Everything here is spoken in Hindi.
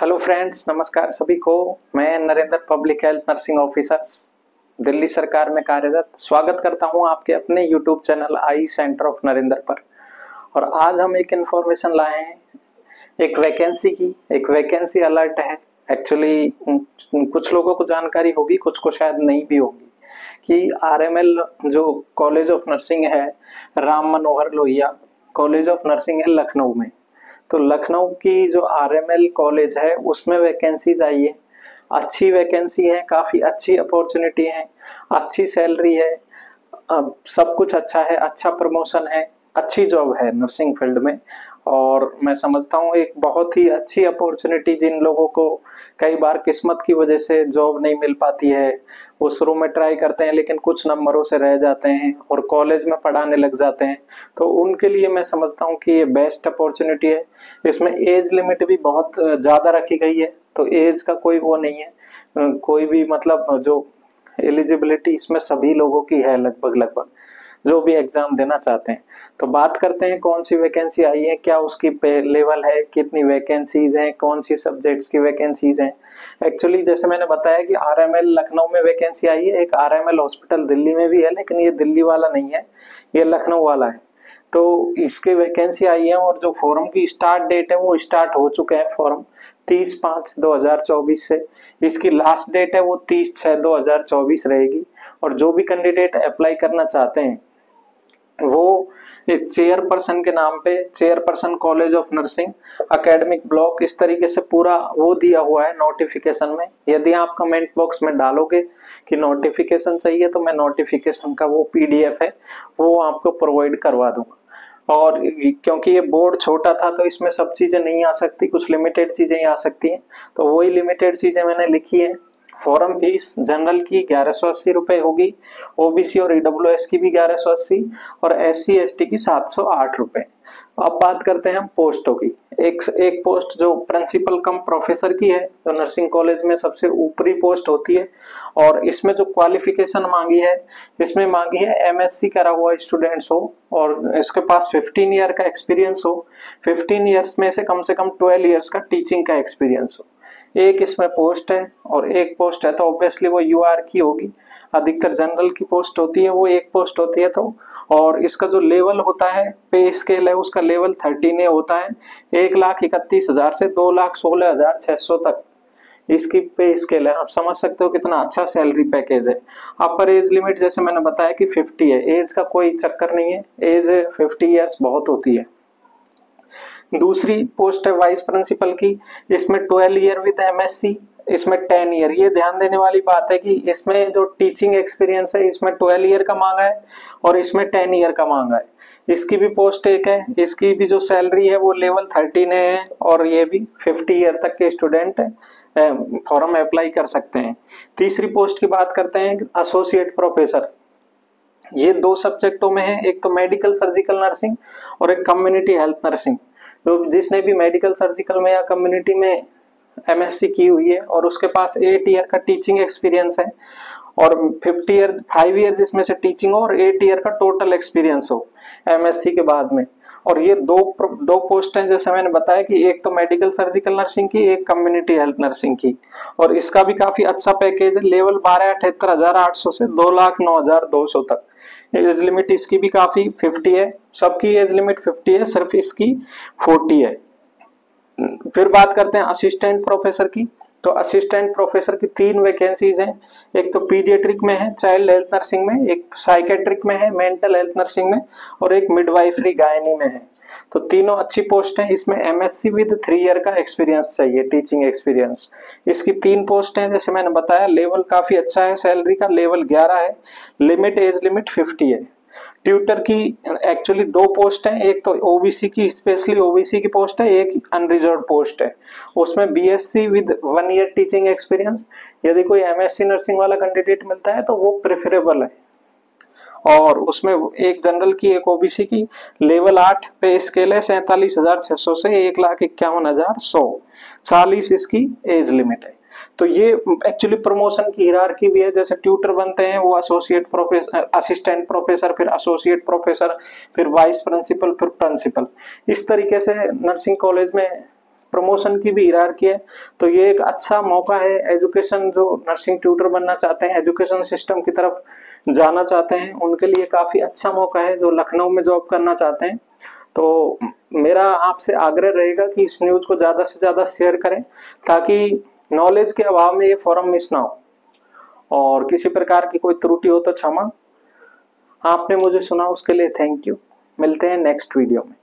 हेलो फ्रेंड्स, नमस्कार सभी को। मैं Narendra, public health nursing officers, Delhi सरकार में कार्यरत, स्वागत करता हूं आपके अपने YouTube channel I centre of Narendra पर। और आज हम एक इन्फॉर्मेशन लाए हैं एक वैकेंसी की। एक वैकेंसी अलर्ट है। एक्चुअली कुछ लोगों को जानकारी होगी, कुछ को शायद नहीं भी होगी कि आरएमएल जो कॉलेज ऑफ नर्सिंग है, Ram Manohar Lohia college of nursing है लखनऊ में। तो लखनऊ की जो आरएमएल कॉलेज है उसमें वैकेंसीज आई है। अच्छी वैकेंसी है, काफी अच्छी अपॉर्चुनिटी है, अच्छी सैलरी है, सब कुछ अच्छा है, अच्छा प्रमोशन है, अच्छी जॉब है नर्सिंग फील्ड में। और मैं समझता हूँ एक बहुत ही अच्छी अपॉर्चुनिटी, जिन लोगों को कई बार किस्मत की वजह से जॉब नहीं मिल पाती है, वो शुरू में ट्राई करते हैं लेकिन कुछ नंबरों से रह जाते हैं और कॉलेज में पढ़ाने लग जाते हैं, तो उनके लिए मैं समझता हूँ कि ये बेस्ट अपॉर्चुनिटी है। इसमें एज लिमिट भी बहुत ज़्यादा रखी गई है, तो एज का कोई वो नहीं है, कोई भी मतलब जो एलिजिबिलिटी इसमें सभी लोगों की है, लगभग लगभग जो भी एग्जाम देना चाहते हैं। तो बात करते हैं कौन सी वैकेंसी आई है, क्या उसकी पे लेवल है, कितनी वैकेंसीज हैं, कौन सी सब्जेक्ट्स की वैकेंसीज हैं। एक्चुअली जैसे मैंने बताया कि आरएमएल लखनऊ में वैकेंसी आई है, एक आरएमएल हॉस्पिटल दिल्ली में भी है, लेकिन ये दिल्ली वाला नहीं है, ये लखनऊ वाला है। तो इसकी वैकेंसी आई है और जो फॉर्म की स्टार्ट डेट है वो स्टार्ट हो चुके हैं फॉर्म 30/5/2024 से। इसकी लास्ट डेट है वो 30/6/2024 रहेगी। और जो भी कैंडिडेट अप्लाई करना चाहते हैं वो एक चेयरपर्सन के नाम पे, chairperson college of nursing academic block, इस तरीके से पूरा वो दिया हुआ है नोटिफिकेशन में। यदि आप कमेंट बॉक्स में डालोगे कि नोटिफिकेशन चाहिए तो मैं नोटिफिकेशन का वो पीडीएफ है वो आपको प्रोवाइड करवा दूंगा। और क्योंकि ये बोर्ड छोटा था तो इसमें सब चीजें नहीं आ सकती, कुछ लिमिटेड चीजें ही आ सकती हैं, तो वही लिमिटेड चीजें मैंने लिखी है। फॉर्म फीस जनरल की 1180 रुपए होगी, ओबीसी और ईडब्ल्यूएस की भी 1180 और SC ST की 708 रुपए। अब बात करते हैं हम पोस्टों की। एक पोस्ट जो प्रिंसिपल कम प्रोफेसर की है, जो नर्सिंग कॉलेज में सबसे ऊपरी पोस्ट होती है। और इसमें जो क्वालिफिकेशन मांगी है, इसमें मांगी है MSc करा हुआ स्टूडेंट्स हो और इसके पास 15 ईयर का एक्सपीरियंस हो। 15 ईयर्स में से कम 12 ईयर्स का टीचिंग का एक्सपीरियंस हो। एक इसमें पोस्ट है और एक पोस्ट है तो ऑब्वियसली वो यूआर की होगी। अधिकतर जनरल की पोस्ट होती है, वो एक पोस्ट होती है। तो और इसका जो लेवल होता है, पे स्केल है, उसका लेवल 13A होता है। 1,31,000 से 2,16,600 तक इसकी पे स्केल है। आप समझ सकते हो कितना अच्छा सैलरी पैकेज है। अपर एज लिमिट जैसे मैंने बताया कि 50 है, एज का कोई चक्कर नहीं है, एज 50 ईयर्स बहुत होती है। दूसरी पोस्ट है वाइस प्रिंसिपल की, इसमें 12 ईयर विद MSc, इसमें 10 ईयर। ये ध्यान देने वाली बात है कि इसमें जो टीचिंग एक्सपीरियंस है इसमें 12 ईयर का मांगा है और इसमें 10 ईयर का मांगा है। इसकी भी पोस्ट एक है, इसकी भी जो सैलरी है वो लेवल 13A है और ये भी 50 ईयर तक के स्टूडेंट फॉर्म अप्लाई कर सकते हैं। तीसरी पोस्ट की बात करते हैं, एसोसिएट प्रोफेसर। ये 2 सब्जेक्टों में है, एक तो मेडिकल सर्जिकल नर्सिंग और एक कम्युनिटी हेल्थ नर्सिंग। तो जिसने भी मेडिकल सर्जिकल में या कम्युनिटी में MSc की हुई है और उसके पास 8 ईयर का टीचिंग एक्सपीरियंस है और 5 ईयर जिसमें से टीचिंग हो और 8 ईयर का टोटल एक्सपीरियंस हो MSc के बाद में। और ये दो पोस्ट हैं जैसे मैंने बताया कि एक तो मेडिकल सर्जिकल नर्सिंग की, एक कम्युनिटी हेल्थ नर्सिंग की। और इसका भी काफी अच्छा पैकेज है, लेवल 12,78,800 से 2,09,200 तक। एज लिमिट इसकी भी काफी 50 है, सबकी एज लिमिट 50 है, सिर्फ इसकी 40 है। फिर बात करते हैं असिस्टेंट प्रोफेसर की। तो असिस्टेंट प्रोफेसर की 3 वैकेंसीज हैं। एक तो पीडियाट्रिक में है, चाइल्ड हेल्थ नर्सिंग में, एक साइकेट्रिक में है, मेंटल हेल्थ नर्सिंग में, और एक मिडवाइफरी गायनी में है। तो तीनों अच्छी पोस्ट हैं। इसमें MSc विद 3 ईयर का एक्सपीरियंस चाहिए, टीचिंग एक्सपीरियंस। इसकी 3 पोस्ट हैं जैसे मैंने बताया, लेवल काफी अच्छा है, सैलरी का लेवल 11 है, लिमिट एज लिमिट 50 है। ट्यूटर की एक्चुअली 2 पोस्ट हैं, एक तो ओबीसी की, स्पेशली ओबीसी की पोस्ट है, एक अनरिजर्व पोस्ट है। उसमें BSc with 1 year teaching experience. यदि कोई MSc नर्सिंग वाला कैंडिडेट मिलता है तो वो प्रेफरेबल है। और उसमें एक जनरल की, एक ओबीसी की, लेवल 8 पे स्केल है, 47,600 से 1,51,100, 40 इसकी एज लिमिट है। तो ये एक्चुअली प्रमोशन की हिरार्की भी है, जैसे ट्यूटर बनते हैं वो एसोसिएट प्रोफेसर, असिस्टेंट प्रोफेसर, फिर एसोसिएट प्रोफेसर, फिर वाइस प्रिंसिपल, फिर प्रिंसिपल। इस तरीके से नर्सिंग कॉलेज में प्रमोशन की भी हायरार्की है। तो ये एक अच्छा मौका है, एजुकेशन जो नर्सिंग ट्यूटर बनना चाहते हैं, एजुकेशन सिस्टम की तरफ जाना चाहते हैं, उनके लिए काफी अच्छा मौका है, जो लखनऊ में जॉब करना चाहते हैं। तो मेरा आपसे आग्रह रहेगा कि इस न्यूज को ज्यादा से ज्यादा शेयर करें, ताकि नॉलेज के अभाव में ये फॉर्म मिस ना हो। और किसी प्रकार की कोई त्रुटि हो तो क्षमा। आपने मुझे सुना उसके लिए थैंक यू। मिलते हैं नेक्स्ट वीडियो में।